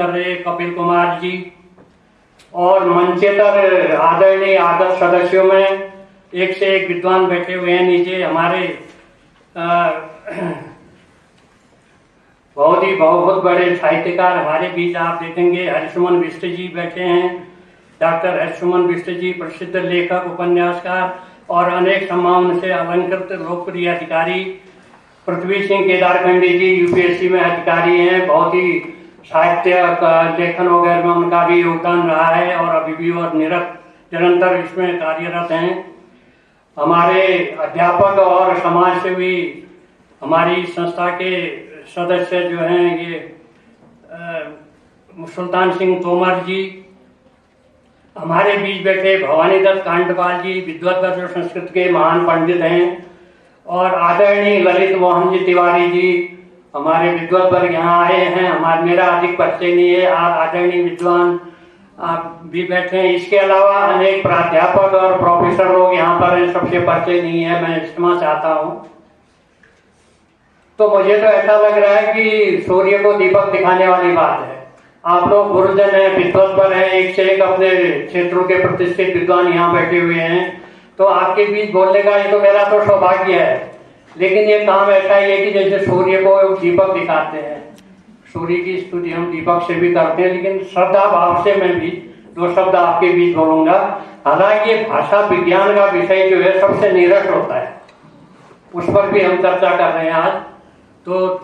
कपिल कुमार जी और मंचेतर आदरणीय आदर्श सदस्यों में एक से एक विद्वान बैठे हुए हैं नीचे। हमारे बहुत बड़े साहित्यकार हमारे बीच आप देखेंगे हरिसुमन बिष्ट जी बैठे हैं। डॉक्टर हरिसुमन बिष्ट जी प्रसिद्ध लेखक, उपन्यासकार और अनेक सम्मानों से अलंकृत लोकप्रिय अधिकारी। पृथ्वी सिंह केदारखंडी जी यूपीएससी में अधिकारी हैं। बहुत ही साहित्य लेखन वगैरह में उनका भी योगदान रहा है और अभी भी और निरंतर इसमें कार्यरत हैं। हमारे अध्यापक और समाज सेवी हमारी संस्था के सदस्य जो हैं ये सुल्तान सिंह तोमर जी, हमारे बीच बैठे भवानी दत्त कांडपाल जी विद्वत और संस्कृत के महान पंडित हैं, और आदरणीय ललित मोहन जी तिवारी जी हमारे विद्वत वर्ग यहाँ आए हैं। मेरा अधिक परिचय नहीं है, आदरणीय विद्वान आप भी बैठे हैं। इसके अलावा अनेक प्राध्यापक और प्रोफेसर लोग यहाँ पर हैं, सबसे परिचय नहीं है, मैं इस्तेमाल चाहता हूँ। तो मुझे तो ऐसा लग रहा है कि सूर्य को दीपक दिखाने वाली बात है। आप लोग गुरुजन हैं, विद्वत पर हैं, एक से एक अपने क्षेत्रों के प्रतिष्ठित विद्वान यहाँ बैठे हुए हैं, तो आपके बीच बोलने का ये तो मेरा तो सौभाग्य है। लेकिन ये काम ऐसा ही है कि जैसे सूर्य को दीपक दिखाते हैं, सूर्य की स्तुति हम दीपक से भी करते हैं, लेकिन श्रद्धा भाव से मैं भी दो शब्द आपके बीच बोलूंगा। हालांकि ये भाषा विज्ञान का विषय जो है सबसे नीरस होता है, उस पर भी हम चर्चा कर रहे हैं आज, तो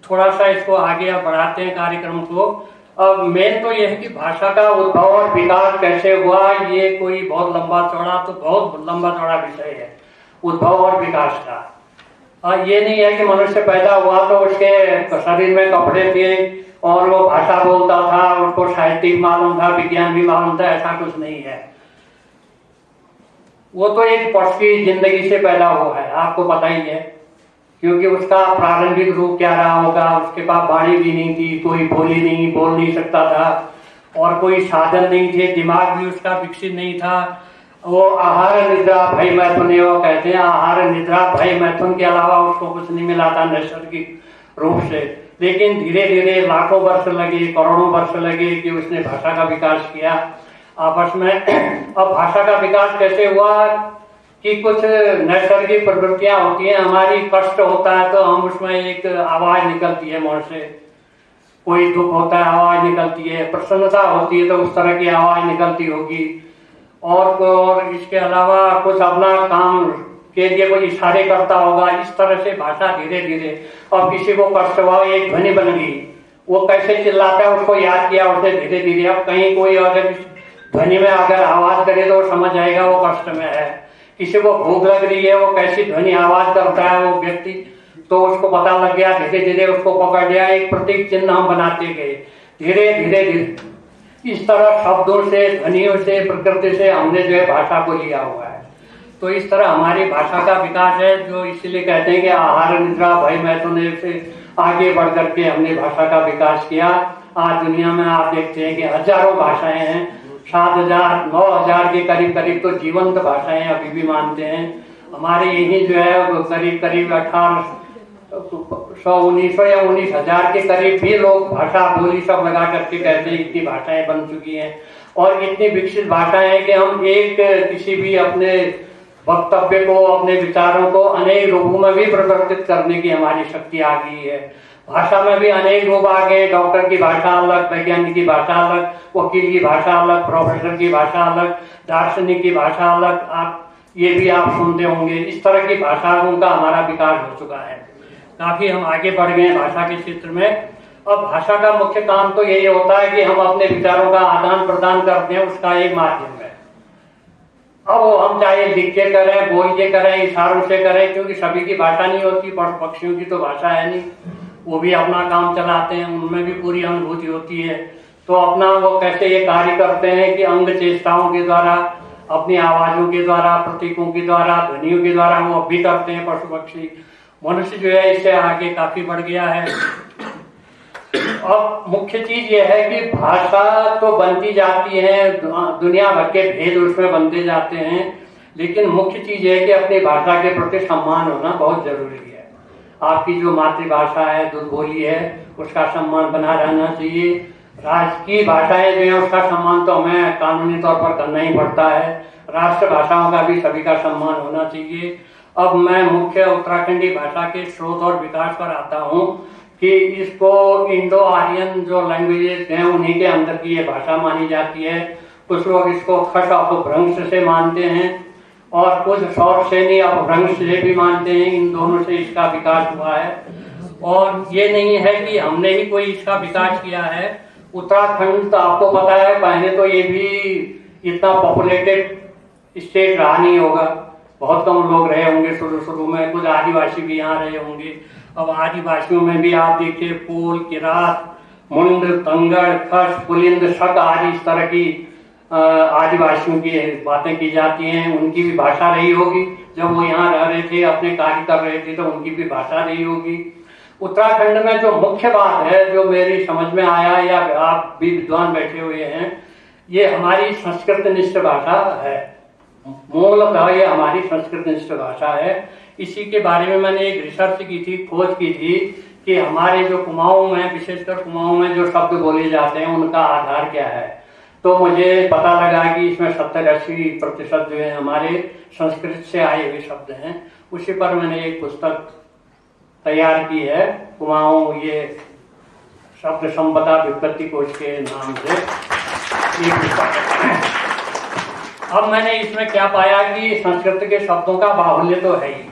थोड़ा सा इसको आगे आप बढ़ाते हैं कार्यक्रम को। अब मेन तो यह है कि भाषा का उद्भव और विकास कैसे हुआ, ये कोई बहुत लंबा चौड़ा विषय है, उद्भव और विकास का। ये नहीं है कि मनुष्य पैदा हुआ तो उसके शरीर में कपड़े थे और वो भाषा बोलता था, उसको साहित्य मालूम था, विज्ञान भी मालूम था, ऐसा कुछ नहीं है। वो तो एक पशु की जिंदगी से पैदा हुआ है, आपको पता ही है, क्योंकि उसका प्रारंभिक रूप क्या रहा होगा। उसके पास वाणी भी नहीं थी, कोई बोल नहीं सकता था, और कोई साधन नहीं थे, दिमाग भी उसका विकसित नहीं था। वो आहार निद्रा भय मैथुन, वो कहते हैं आहार निद्रा भय मैथुन के अलावा उसको कुछ नहीं मिला था नैसर्गिक रूप से। लेकिन धीरे धीरे लाखों वर्ष लगे, करोड़ों वर्ष लगे कि उसने भाषा का विकास किया आपस में। अब भाषा का विकास कैसे हुआ कि कुछ नैसर्गिक प्रवृत्तियां होती हैं, हमारी कष्ट होता है तो हम उसमें एक आवाज निकलती है मुंह से, कोई दुख होता है आवाज निकलती है, प्रसन्नता होती है तो उस तरह की आवाज निकलती होगी, और इसके अलावा कुछ अपना काम के लिए कोई इशारे करता होगा। इस तरह से भाषा धीरे धीरे, और किसी को कष्ट हुआ एक ध्वनि बन गई, वो कैसे चिल्लाता है उसको याद किया उसने धीरे धीरे। अब कहीं कोई अगर ध्वनि में अगर आवाज करे तो समझ जाएगा वो कष्ट में है। किसी को भूख लग रही है, वो कैसी ध्वनि आवाज करता है वो व्यक्ति, तो उसको पता लग गया, धीरे धीरे उसको पकड़ लिया, एक प्रतीक चिन्ह हम बनाते गए धीरे धीरे। इस तरह शब्दों से, ध्वनियों से, प्रकृति से हमने जो है भाषा को लिया हुआ है। तो इस तरह हमारी भाषा का विकास है, जो इसलिए कहते हैं कि आहार निद्रा भय मैथुन से आगे बढ़ करके हमने भाषा का विकास किया। आज दुनिया में आप देखते हैं कि हजारों भाषाएं हैं, 7,000 9,000 के करीब तो जीवंत भाषाएं अभी भी मानते हैं। हमारे यही जो है करीब 1800 1900 या 19,000 के करीब भी लोग भाषा बोली सब लगा करके कहते हैं, इतनी भाषाएं बन चुकी हैं और इतनी विकसित भाषाएं हैं कि हम एक किसी भी अपने वक्तव्य को, अपने विचारों को अनेक रूपों में भी परिवर्तित करने की हमारी शक्ति आ गई है। भाषा में भी अनेक रूप आ गए, डॉक्टर की भाषा अलग, वैज्ञानिक की भाषा अलग, वकील की भाषा अलग, प्रोफेसर की भाषा अलग, दार्शनिक की भाषा अलग, ये भी आप सुनते होंगे। इस तरह की भाषाओं का हमारा विकास हो चुका है, काफी हम आगे बढ़ गए भाषा के क्षेत्र में। अब भाषा का मुख्य काम तो यही होता है कि हम अपने विचारों का आदान प्रदान करते हैं, उसका एक माध्यम है। अब हम चाहे लिख के करें, बोल के करें, इशारों से करें, क्योंकि सभी की भाषा नहीं होती, पशु पक्षियों की तो भाषा है नहीं, वो भी अपना काम चलाते हैं, उनमें भी पूरी अनुभूति होती है। तो अपना वो कैसे ये कार्य करते हैं कि अंग चेष्टाओं के द्वारा, अपनी आवाजों के द्वारा, प्रतीकों के द्वारा, ध्वनियों के द्वारा वो भी करते हैं पशु पक्षी। मनुष्य जो है इससे आगे काफी बढ़ गया है। अब मुख्य चीज ये है कि भाषा तो बनती जाती है, दुनिया भर के भेद उसमें बनते जाते हैं, लेकिन मुख्य चीज है कि अपनी भाषा के प्रति सम्मान होना बहुत जरूरी है। आपकी जो मातृभाषा है, दूध बोली है, उसका सम्मान बना रहना चाहिए। राजकीय भाषाएं जो है उसका सम्मान तो हमें कानूनी तौर पर करना ही पड़ता है। राष्ट्र भाषाओं का भी सभी का सम्मान होना चाहिए। अब मैं मुख्य उत्तराखंडी भाषा के स्रोत और विकास पर आता हूँ कि इसको इंडो आर्यन जो लैंग्वेजेस हैं उन्हीं के अंदर की ये भाषा मानी जाती है। कुछ लोग इसको खस अपभ्रंश से मानते हैं और कुछ सौरसेनी अपभ्रंश से भी मानते हैं। इन दोनों से इसका विकास हुआ है और ये नहीं है कि हमने ही कोई इसका विकास किया है। उत्तराखंड तो आपको पता है पहले तो ये भी इतना पॉपुलेटेड स्टेट रहा नहीं होगा, बहुत कम लोग रहे होंगे शुरू में, कुछ आदिवासी भी यहाँ रहे होंगे। अब आदिवासियों में भी आप देखिए कोल, किरात, मुंड, तंगड़, खस, पुलिंद, शक आदि इस तरह की आदिवासियों की बातें की जाती हैं। उनकी भी भाषा रही होगी, जब वो यहाँ रह रहे थे, अपने कार्य कर रहे थे, तो उनकी भी भाषा रही होगी। उत्तराखंड में जो मुख्य बात है जो मेरी समझ में आया, या आप भी विद्वान बैठे हुए हैं, ये हमारी संस्कृत निष्ठ भाषा है। मूलतः ये हमारी संस्कृत निष्ठ भाषा है। इसी के बारे में मैंने एक रिसर्च की थी, खोज की थी कि हमारे जो कुमाऊं में, विशेषकर कुमाऊं में जो शब्द बोले जाते हैं उनका आधार क्या है। तो मुझे पता लगा कि इसमें 70-80% जो है हमारे संस्कृत से आए हुए शब्द हैं। उसी पर मैंने एक पुस्तक तैयार की है, कुमाऊं ये शब्द संपदा व्युत्पत्ति कोश के नाम से एक पुस्तक। अब मैंने इसमें क्या पाया कि संस्कृत के शब्दों का बाहुल्य तो है ही,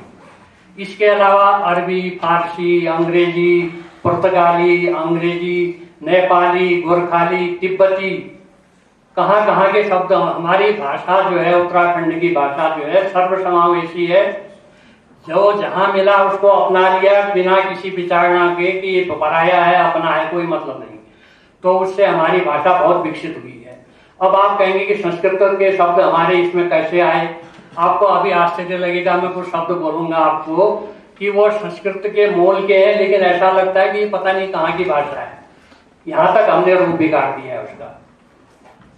इसके अलावा अरबी, फारसी, अंग्रेजी, पुर्तगाली, अंग्रेजी, नेपाली, गोरखाली, तिब्बती, कहाँ के शब्द। हमारी भाषा जो है, उत्तराखंड की भाषा जो है सर्वसमावेशी है। जो जहां मिला उसको अपना लिया बिना किसी विचारणा के कि ये पराया है, अपना है, कोई मतलब नहीं। तो उससे हमारी भाषा बहुत विकसित हुई है। अब आप कहेंगे कि संस्कृत के शब्द हमारे इसमें कैसे आए। आपको अभी आश्चर्य लगेगा, मैं कुछ शब्द बोलूंगा आपको कि वो संस्कृत के मूल के हैं, लेकिन ऐसा लगता है कि पता नहीं कहाँ की भाषा है। यहाँ तक हमने रूप बिगाड़ दिया है उसका।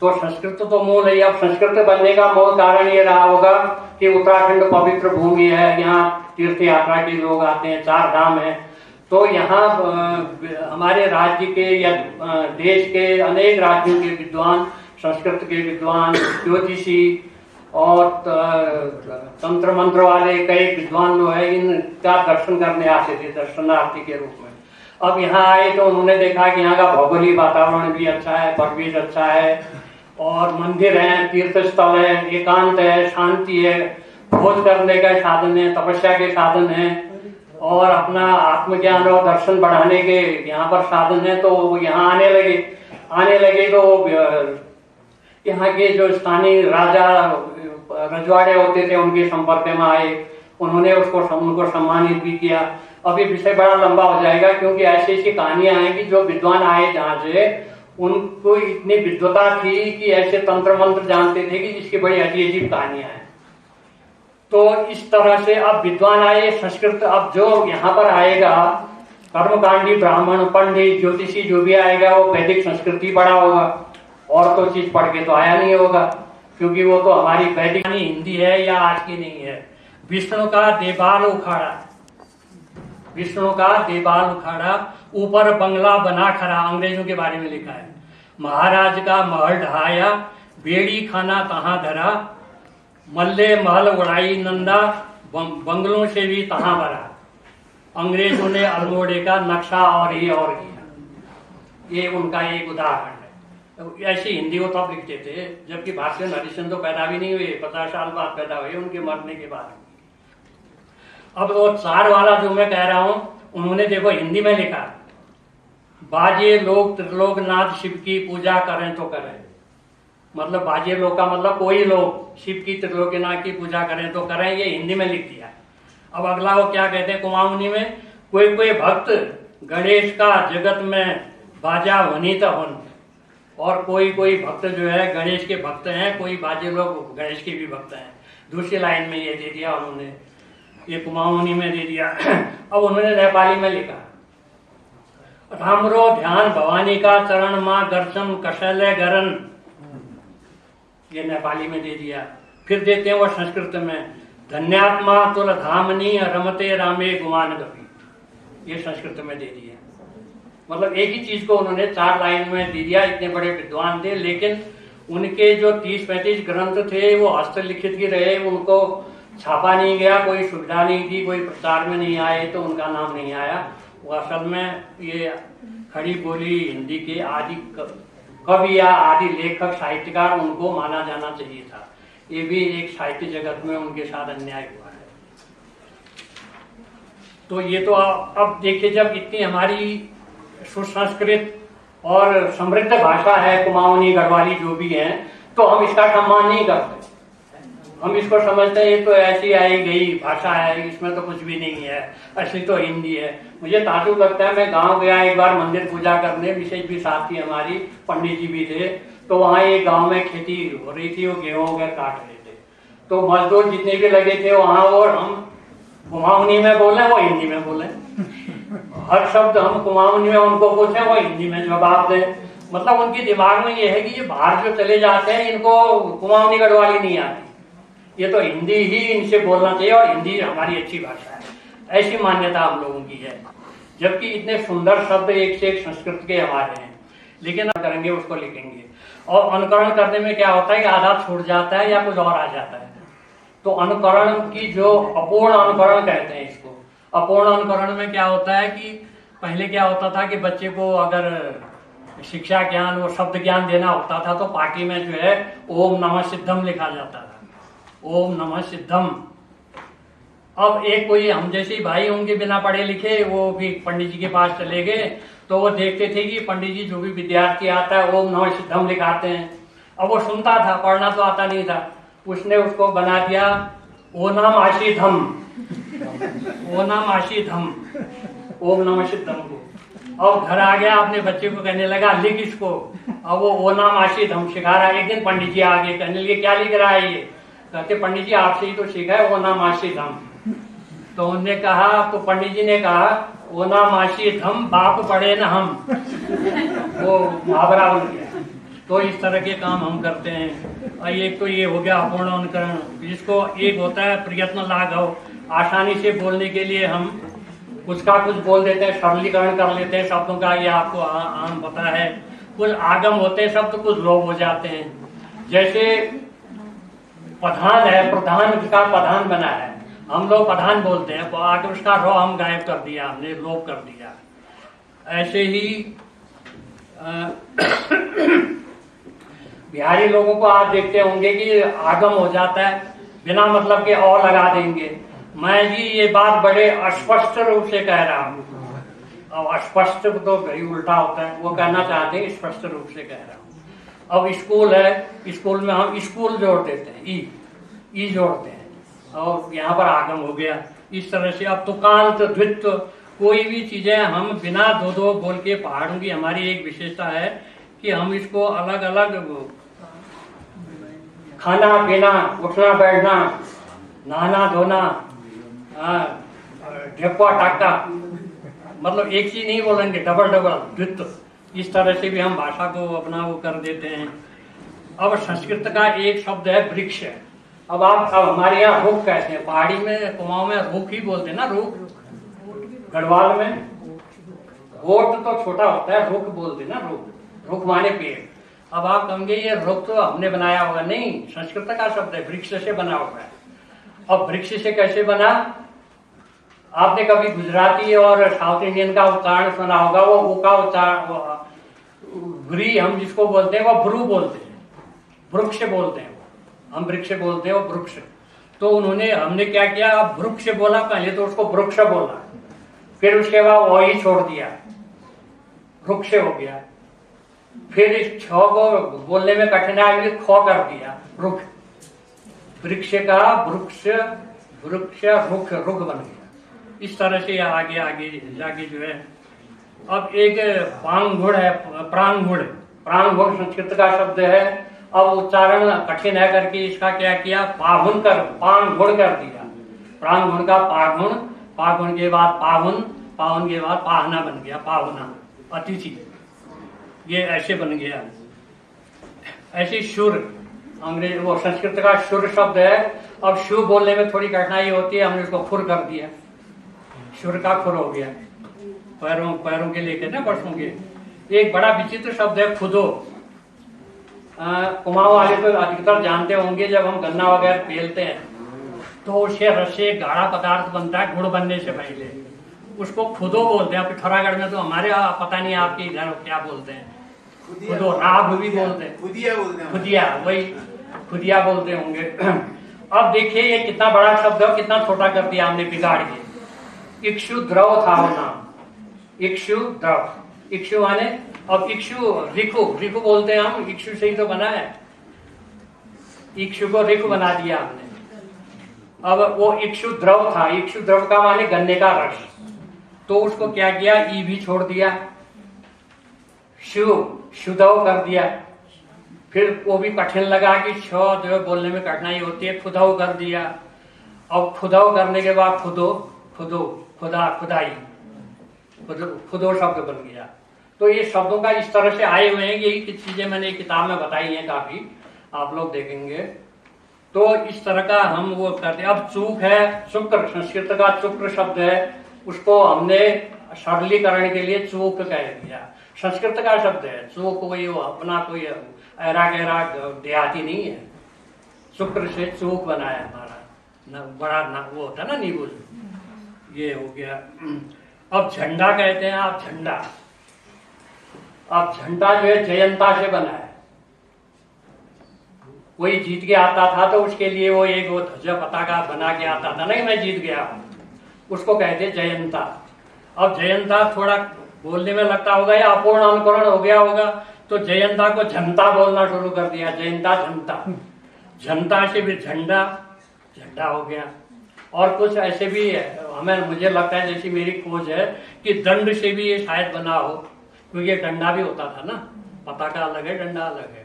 तो संस्कृत तो मूल है। अब संस्कृत बनने का मूल कारण ये रहा होगा कि उत्तराखंड पवित्र भूमि है, यहाँ तीर्थ यात्रा के लोग आते हैं, 4 धाम है। तो यहाँ हमारे राज्य के या देश के अनेक राज्यों के विद्वान, संस्कृत के विद्वान, ज्योतिषी और तंत्र मंत्र वाले कई विद्वान जो है इनका दर्शन करने आते थे दर्शनार्थी के रूप में। अब यहाँ आए तो उन्होंने देखा कि यहाँ का भौगोलिक वातावरण भी अच्छा है, परिवेश अच्छा है और मंदिर है, तीर्थ स्थल है, एकांत है, शांति है, खोज करने का साधन है, तपस्या के साधन है और अपना आत्मज्ञान और दर्शन बढ़ाने के यहाँ पर साधन है। तो वो यहाँ आने लगे तो यहाँ के जो स्थानीय राजा रजवाड़े होते थे उनके संपर्क में आए, उन्होंने उनको सम्मानित भी किया। अब ये विषय बड़ा लंबा हो जाएगा क्योंकि ऐसी कहानियां हैं कि जो विद्वान आए जहाँ से उनको इतनी विद्वता थी कि ऐसे तंत्र मंत्र जानते थे कि जिसकी बड़ी अजीब कहानियां हैं। तो इस तरह से अब विद्वान आए संस्कृत। अब जो यहाँ पर आएगा कर्मकांडी ब्राह्मण, पंडित, ज्योतिषी जो भी आएगा वो वैदिक संस्कृति पढ़ा होगा, और तो चीज पढ़ के तो आया नहीं होगा क्योंकि वो तो हमारी वैदिक हिंदी है या आज की नहीं है। विष्णु का देवाल उखाड़ा, विष्णु का देवाल उखाड़ा, ऊपर बंगला बना खड़ा, अंग्रेजों के बारे में लिखा है। महाराज का महल ढहाया, बेड़ी खाना तहां धरा, मल्ले महल उड़ाई नंदा, बंगलों से भी तहां भरा। अंग्रेजों ने अल्मोड़े का नक्शा और किया। ये उनका एक उदाहरण है। ऐसी हिंदी वो तब लिखते थे जबकि भाषण हरिश्चंद्र तो पैदा भी नहीं हुए, 50 साल बाद पैदा हुए उनके मरने के बाद। अब वो 4 वाला जो मैं कह रहा हूं उन्होंने देखो हिंदी में लिखा, बाजे लोग त्रिलोकनाथ शिव की पूजा करें तो करें। मतलब बाजे लोग का मतलब कोई लोग शिव की त्रिलोकनाथ की पूजा करें तो करें, ये हिंदी में लिख दिया। अब अगला वो क्या कहते हैं कुमाऊनी में, कोई भक्त गणेश का जगत में बाजा वनीत हन। और कोई भक्त जो है गणेश के भक्त हैं, कोई बाजे लोग गणेश के भी भक्त हैं। दूसरी लाइन में ये दे दिया उन्होंने, ये कुमाऊनी में दे दिया। अब उन्होंने नेपाली में लिखा, रामरो ध्यान भवानी का चरण माँ दर्शन कशले गरन, ये नेपाली में दे दिया। फिर देते हैं वो संस्कृत में, धन्यात्मा तुल धामनी रमते रामे गुमान कपी, ये संस्कृत में दे दिया। मतलब एक ही चीज को उन्होंने 4 लाइन में दे दिया। इतने बड़े विद्वान थे, लेकिन उनके जो 30-35 ग्रंथ थे वो हस्तलिखित ही रहे, उनको छापा नहीं गया, कोई सुविधा नहीं थी, कोई प्रचार में नहीं आए, तो उनका नाम नहीं आया। वो असल में ये खड़ी बोली हिंदी के आदि कवि या आदि लेखक साहित्यकार उनको माना जाना चाहिए था। ये भी एक साहित्य जगत में उनके साथ अन्याय हुआ है। तो ये तो अब देखिए, जब इतनी हमारी सुसंस्कृत और समृद्ध भाषा है, कुमाऊनी गढ़वाली जो भी है, तो हम इसका सम्मान नहीं करते। हम इसको समझते हैं ये तो ऐसी आई गई भाषा है, इसमें तो कुछ भी नहीं है, असली तो हिंदी है। मुझे ताज्जुब लगता है, मैं गांव गया एक बार मंदिर पूजा करने, विशेष भी साथ थी हमारी, पंडित जी भी थे, तो वहां एक गांव में खेती हो रही थी, वो गेहूं वगैरह काट रहे थे, तो मजदूर जितने भी लगे थे वहां, और हम कुमाऊनी में बोले, वो हिंदी में बोले। हर शब्द हम कुमाऊनी में उनको पूछे, वो हिंदी में जवाब दे। मतलब उनके दिमाग में ये है कि ये बाहर जो चले जाते हैं इनको कुमाऊनी गढ़वाली नहीं आती, ये तो हिंदी ही इनसे बोलना चाहिए और हिंदी हमारी अच्छी भाषा है, ऐसी मान्यता हम लोगों की है। जबकि इतने सुंदर शब्द एक से एक संस्कृत के हमारे हैं, लेकिन करेंगे उसको लिखेंगे, और अनुकरण करने में क्या होता है कि आधा छूट जाता है या कुछ और आ जाता है। तो अनुकरण की जो अपूर्ण अनुकरण कहते हैं इसको, अपूर्ण अनुकरण में क्या होता है कि पहले क्या होता था कि बच्चे को अगर शिक्षा ज्ञान और शब्द ज्ञान देना होता था तो पार्टी में जो है ओम नमः सिद्धम लिखा जाता था, ओम नमः सिद्धम। अब एक कोई हम जैसे भाई उनके बिना पढ़े लिखे वो भी पंडित जी के पास चले गए, तो वो देखते थे कि पंडित जी जो भी विद्यार्थी आता है ओम नमः सिद्धम लिखाते हैं। अब वो सुनता था, पढ़ना तो आता नहीं था, उसने उसको बना दिया ओनाम आशीधम, ओनाम आशीधम, ओम नमः सिद्धम को। अब घर आ गया, अपने बच्चे को कहने लगा लिख इसको, अब वो ओनाम आशीधम सिखा रहा है। एक दिन पंडित जी आगे कहने लगे क्या लिख रहा है ये? कहते पंडित जी आपसे ही तो सीखा है ओनाम आशीधम। तो उन्होंने कहा, तो पंडित जी ने कहा ओनाम आशीधम बाप पढ़े न हम, वो मुहावरा बन गया। तो इस तरह के काम हम करते हैं। और एक तो ये हो गया अपूर्ण अनुकरण, जिसको एक होता है प्रयत्न लाघव, आसानी से बोलने के लिए हम कुछ का कुछ बोल देते हैं, सरलीकरण कर लेते हैं शब्दों का, ये आपको आम पता है। कुछ आगम होते हैं शब्द, कुछ लोप हो जाते हैं। जैसे प्रधान है, प्रधान का प्रधान बना है, हम लोग प्रधान बोलते हैं, तो आगे उसका रो हम गायब कर दिया, हमने लोप कर दिया। ऐसे ही बिहारी लोगों को आप देखते होंगे कि आगम हो जाता है, बिना मतलब के और लगा देंगे। मैं जी ये बात बड़े अस्पष्ट रूप से कह रहा हूँ। अब अस्पष्ट तो भाई उल्टा होता है, वो कहना चाहते हैं स्पष्ट रूप से कह रहा हूँ। अब स्कूल है, स्कूल में हम स्कूल जोड़ देते हैं, ई जोड़ते हैं, और यहाँ पर आगम हो गया। इस तरह से अब तुकांत, द्वित्व, कोई भी चीजें हम बिना दो बोल के, पहाड़ों की हमारी एक विशेषता है कि हम इसको अलग अलग, खाना पीना, उठना बैठना, नहाना धोना, ढेपा टाका, मतलब एक चीज नहीं बोलेंगे, डबल द्वित्व। इस तरह से भी हम भाषा को अपना वो कर देते हैं। अब संस्कृत का एक शब्द है वृक्ष। अब हमारे यहाँ रुख कहते हैं, पहाड़ी में कुमाऊं में रुख ही बोलते हैं ना, रुख। गढ़वाल में रोट तो छोटा होता है, रुख बोलते ना, रुख, रुख माने पेड़। अब आप कहेंगे ये रुख तो हमने बनाया होगा, नहीं, संस्कृत का शब्द है, वृक्ष से बना हुआ है। अब वृक्ष से कैसे बना? आपने कभी गुजराती और साउथ इंडियन का उच्चारण सुना होगा, वो ऊ का उच्चारण, व्री हम जिसको बोलते हैं वो भ्रू बोलते हैं, वृक्ष बोलते हैं, हम वृक्ष बोलते हैं, वो वृक्ष। तो हमने क्या किया, अब वृक्ष बोला, पहले तो उसको वृक्ष बोला, फिर उसके बाद वही छोड़ दिया, वृक्ष हो गया। फिर इस छ को बोलने में कठिनाई हुई, ख कर दिया, रुख। वृक्ष का वृक्ष, वृक्ष रुख, रुख बन गया। इस तरह से आगे आगे जाके जो है, अब एक पांगुड़ है, प्रांगुड़, प्रांगुड़ संस्कृत का शब्द है। अब उच्चारण कठिन है करके इसका क्या किया, पाहुन कर, पांगुड़ कर दिया। प्रांगुण का पागुण, पागुण के बाद पाहुन, पाहुन के बाद पाहना बन गया, पाहुना, अतिथि, ये ऐसे बन गया। ऐसे शुर, अंग्रेज वो संस्कृत का शुर शब्द है। अब शु बोलने में थोड़ी कठिनाई होती है, हमने उसको खुर कर दिया, शुर का खुर हो गया। पैरों पैरों के लेके ना वर्षों के। एक बड़ा विचित्र शब्द है खुदो। कुमाऊं वाले तो अधिकतर जानते होंगे, जब हम गन्ना वगैरह पेलते हैं तो उससे रस से गाढ़ा पदार्थ बनता है गुड़ बनने से पहले, उसको खुदो बोलते हैं। पिथौरागढ़ में तो हमारे पता नहीं आपके इधर क्या बोलते हैं, खुदो राब भी बोलते हैं, खुदिया, वही खुदिया बोलते होंगे। अब देखिए ये कितना बड़ा शब्द है, कितना छोटा कर दिया हमने बिगाड़ के। इक्षु द्रव था वो नाम, इक्षु द्रव, इक्षु माने, अब इक्षु रिकु, रिकु बोलते हैं हम, इक्षु से ही तो बना है, इक्षु को रिकु बना दिया हमने। अब वो इक्षु द्रव था, इक्षु द्रव का माने गन्ने का रस, तो उसको क्या किया, ई भी छोड़ दिया, शुद्धव कर दिया, फिर वो भी कठिन लगा कि छ जो है बोलने में कठिनाई होती है, खुदाव कर दिया। अब खुदाव करने के बाद खुदो, खुदो, खुदा, खुदाई, खुदो शब्द बन गया। तो ये शब्दों का इस तरह से आए हुए हैं, यही कुछ चीजें मैंने किताब में बताई हैं काफी, आप लोग देखेंगे। तो इस तरह का हम वो करते हैं। अब चूक है, शुक्र, संस्कृत का शुक्र शब्द है, उसको हमने सरलीकरण के लिए चूक कह दिया। संस्कृत का शब्द है चूक, कोई अपना कोई ऐरा गहरा देहाती नहीं है। शुक्र से चूक बनाया हमारा, न बड़ा न वो होता ना नीबुल, ये हो गया। अब झंडा कहते हैं आप, झंडा। अब झंडा जो है जयंता से बना है, कोई जीत के आता था तो उसके लिए वो एक वो ध्वजा पताका बना के आता था, नहीं मैं जीत गया हूं, उसको कहते जयंता। अब जयंता थोड़ा बोलने में लगता होगा या अपूर्ण अनुकरण हो गया होगा, तो जयंता को जनता बोलना शुरू कर दिया, जयंता जनता, जनता से भी झंडा, झंडा हो गया। और कुछ ऐसे भी है, हमें मुझे लगता है जैसी मेरी खोज है कि दंड से भी ये शायद बना हो, क्योंकि डंडा भी होता था ना, पताका अलग है डंडा अलग है,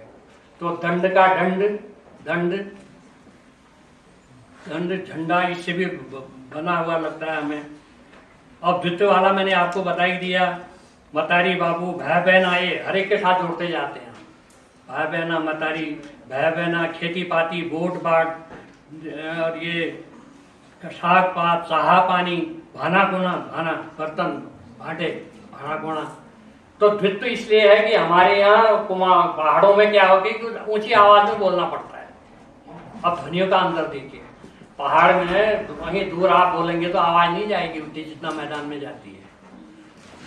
तो दंड का दंड, दंड, दंड, झंडा, इससे भी बना हुआ लगता है हमें। अब द्वितीय वाला मैंने आपको बता ही दिया, मतारी बाबू, भाई बहन आए, हर एक के साथ जोड़ते जाते हैं, भाई बहना, मतारी, भाई बहना, खेती पाती, बोट बाट, और ये साग पात, चाहा पानी, भाना कोना, भाना बर्तन, भाटे, भाना कोना। तो द्वित्व इसलिए है कि हमारे यहाँ पहाड़ों में क्या होगी कि ऊंची आवाज में बोलना पड़ता है। अब ध्वनियों का अंतर देखिए, पहाड़ में वहीं दूर आप बोलेंगे तो आवाज नहीं जाएगी उतनी जितना मैदान में जाती है,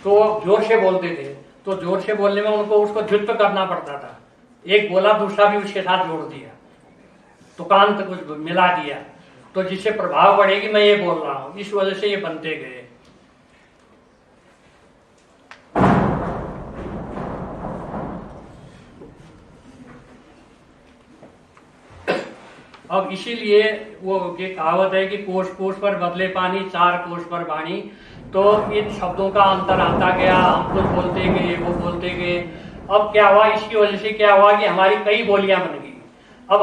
तो जोर से बोलते थे, तो जोर से बोलने में उनको उसको द्वित्व करना पड़ता था, एक बोला दूसरा भी उसके साथ जोड़ दिया, तुकांत कुछ मिला दिया, तो जिससे प्रभाव पड़ेगी मैं ये बोल रहा हूं, इस वजह से ये बनते गए। अब इसीलिए वो ये कहावत है कि कोस कोस पर बदले पानी, चार कोस पर वाणी। तो इन शब्दों का अंतर आता गया, हम कुछ बोलते गए, वो बोलते गए। अब क्या हुआ, इसकी वजह से क्या हुआ कि हमारी कई बोलियां बन गई। अब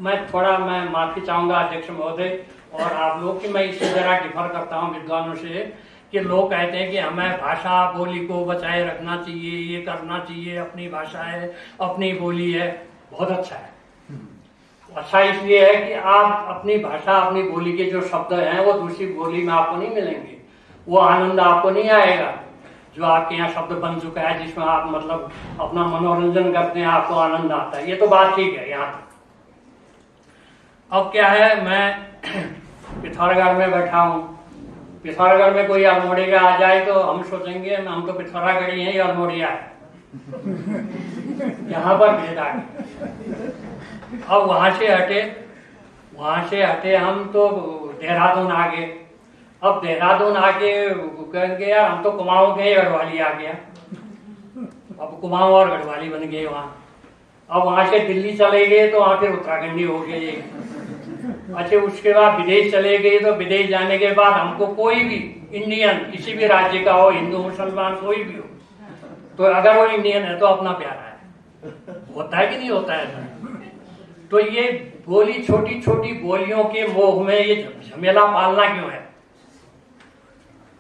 मैं माफी चाहूंगा अध्यक्ष महोदय और आप लोग कि मैं इससे जरा डिफर करता हूँ विद्वानों से, कि लोग कहते हैं कि हमें भाषा बोली को बचाए रखना चाहिए, ये करना चाहिए, अपनी भाषा है, अपनी बोली है, बहुत अच्छा है। अच्छा इसलिए है कि आप अपनी भाषा, अपनी बोली के जो शब्द हैं वो दूसरी बोली में आपको नहीं मिलेंगे, वो आनंद आपको नहीं आएगा जो आपके यहाँ शब्द बन चुका है, जिसमें आप मतलब अपना मनोरंजन करते हैं, आपको आनंद आता है। ये तो बात ठीक है यहाँ तक। अब क्या है, मैं पिथौरागढ़ में बैठा हूँ, पिथौरागढ़ में कोई अल्मोड़ी का आ जाए तो हम सोचेंगे हम तो पिथौरागढ़ी हैं, ये अल्मोड़िया है, यहाँ पर भेद आ गया। अब वहां से हटे हम तो देहरादून आ गए। अब देहरादून आके कहेंगे यार हम तो कुमाऊं के, गढ़वाली आ गया। अब कुमाऊं और गढ़वाली बन गए वहां। अब वहां से दिल्ली चले गए तो वहां फिर उत्तराखंडी हो गए। अच्छा उसके बाद विदेश चले गए तो विदेश जाने के बाद हमको कोई भी इंडियन किसी भी राज्य का हो, हिंदू मुसलमान कोई भी हो, तो अगर वो इंडियन है तो अपना प्यारा है। होता है कि नहीं होता है? तो ये बोली, छोटी छोटी बोलियों के मोह में ये झमेला पालना क्यों है?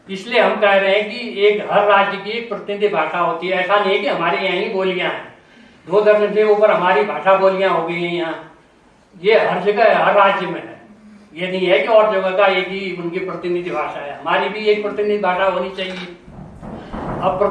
इसलिए हम कह रहे हैं कि एक हर राज्य की एक प्रतिनिधि भाषा होती है। ऐसा नहीं है कि हमारे यहाँ ही बोलियां हैं, 2 दर्जन से ऊपर हमारी भाषा बोलियां हो गई हैं यहाँ। ये हर जगह हर राज्य में है, ये नहीं है कि और जगह का एक ही उनकी प्रतिनिधि भाषा है। हमारी भी एक प्रतिनिधि भाषा होनी चाहिए। अप्रतिम